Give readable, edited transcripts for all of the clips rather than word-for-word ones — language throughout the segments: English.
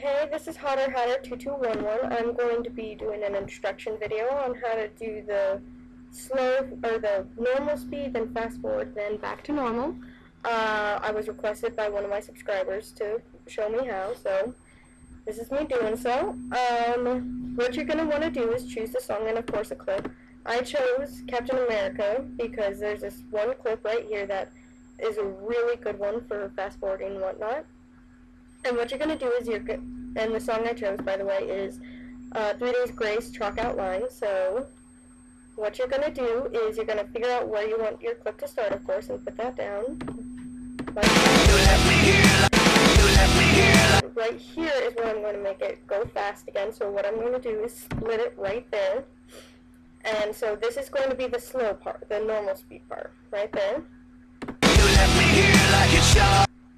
Hey, this is Hotter Hatter 2211. I'm going to be doing an instruction video on how to do the the normal speed, then fast forward, then back to normal. I was requested by one of my subscribers to show me how, so this is me doing so. What you're going to want to do is choose the song and of course a clip. I chose Captain America because there's this one clip right here that is a really good one for fast forwarding and whatnot. And what you're going to do is and the song I chose, by the way, is 3 Days Grace, Chalk Out Line. So what you're going to do is you're going to figure out where you want your clip to start, of course, and put that down. Right here is where I'm going to make it go fast again. So what I'm going to do is split it right there. And so this is going to be the slow part, the normal speed part, right there.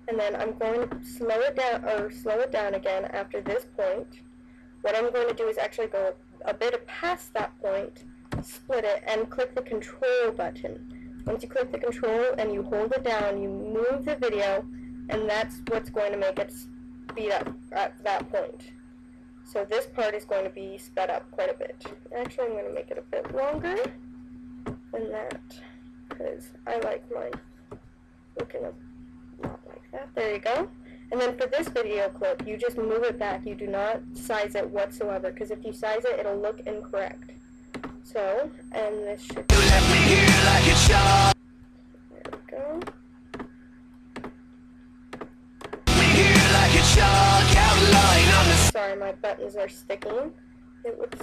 And then I'm going to slow it down again after this point. What I'm going to do is actually go a bit past that point, split it, and click the control button. Once you click the control and you hold it down, you move the video, and that's what's going to make it speed up at that point. So this part is going to be sped up quite a bit. Actually, I'm going to make it a bit longer than that, because I like mine looking up. Not like that. There you go. And then for this video clip, you just move it back. You do not size it whatsoever, because if you size it, it'll look incorrect. So, and this should be... There we go. Sorry, my buttons are sticking. It would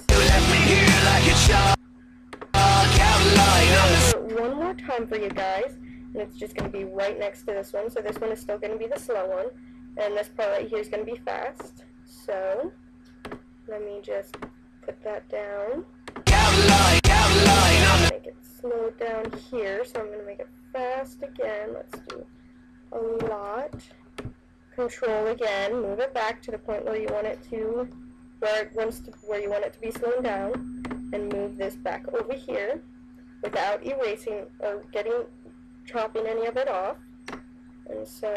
one more time for you guys. And it's just going to be right next to this one. So this one is still going to be the slow one. And this part right here is going to be fast. So, let me just put that down. Make it slow down here. So I'm going to make it fast again. Let's do a lot. Control again. Move it back to the point where you want it to, where you want it to be slowed down. And move this back over here without erasing or chopping any of it off. And so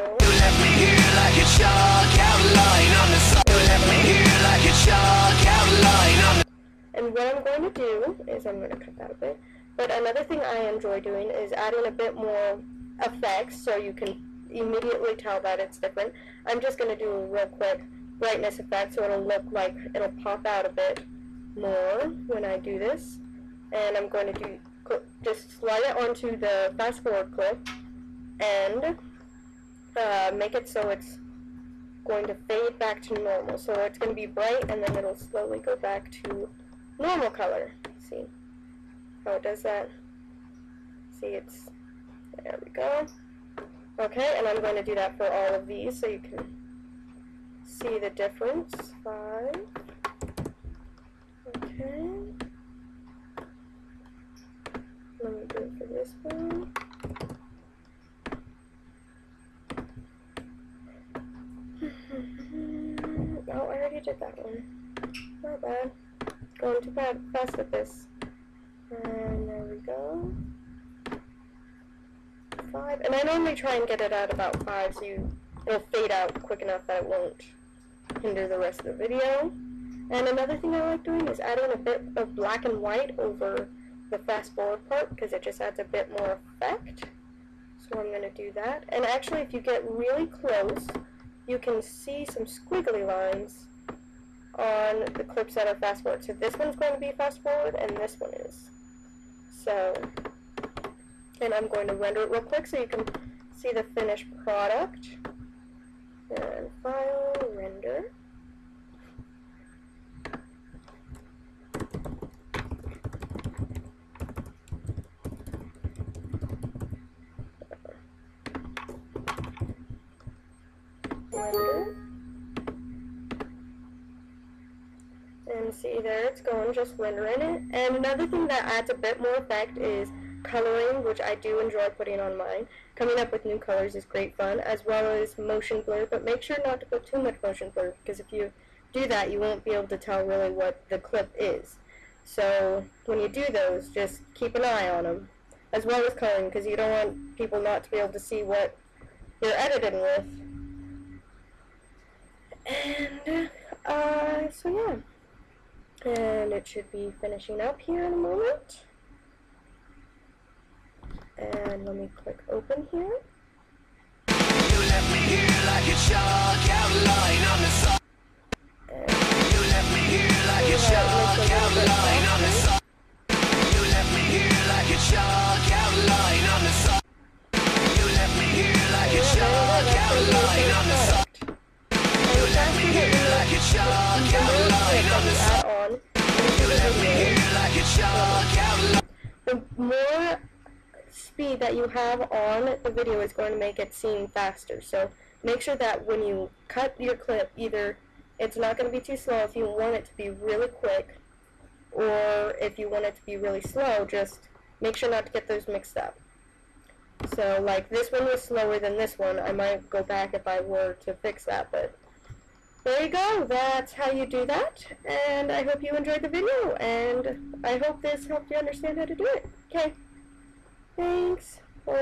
and what I'm going to do is I'm going to cut that a bit, but another thing I enjoy doing is adding a bit more effects so you can immediately tell that it's different. I'm just going to do a real quick brightness effect so it'll look like it'll pop out a bit more when I do this. And I'm going to just slide it onto the fast forward clip and make it so it's going to fade back to normal. So it's going to be bright and then it'll slowly go back to normal color. See how it does that? See, it's, there we go. Okay, and I'm going to do that for all of these so you can see the difference. 5. Okay. Let me do it for this one. Oh, I already did that one. Not bad. Going too fast with this. And there we go. 5. And I normally try and get it at about 5 so it'll fade out quick enough that it won't hinder the rest of the video. And another thing I like doing is adding a bit of black and white over the fast forward part because it just adds a bit more effect. So I'm going to do that. And actually, if you get really close, you can see some squiggly lines on the clips that are fast forward. So this one's going to be fast forward and this one is. So, and I'm going to render it real quick so you can see the finished product. And file, render. And see there, it's going, just rendering it. And another thing that adds a bit more effect is coloring, which I do enjoy putting on mine. Coming up with new colors is great fun, as well as motion blur, but make sure not to put too much motion blur, because if you do that, you won't be able to tell really what the clip is. So when you do those, just keep an eye on them, as well as coloring, because you don't want people not to be able to see what you're editing with. And So yeah. And it should be finishing up here in a moment. And let me click open here. You left me here like a shark outline on the side. You left me here like a shark outline on the side. You left me here like a shark outline on the side. You left me here like a shark outline on the side. You left me here like a shark outline on the side. You left me here like a shark outline. The more speed that you have on the video is going to make it seem faster. So make sure that when you cut your clip, either it's not going to be too slow if you want it to be really quick, or if you want it to be really slow, just make sure not to get those mixed up. So like this one was slower than this one. I might go back if I were to fix that, but there you go. That's how you do that, and I hope you enjoyed the video, and I hope this helped you understand how to do it. Okay. Thanks for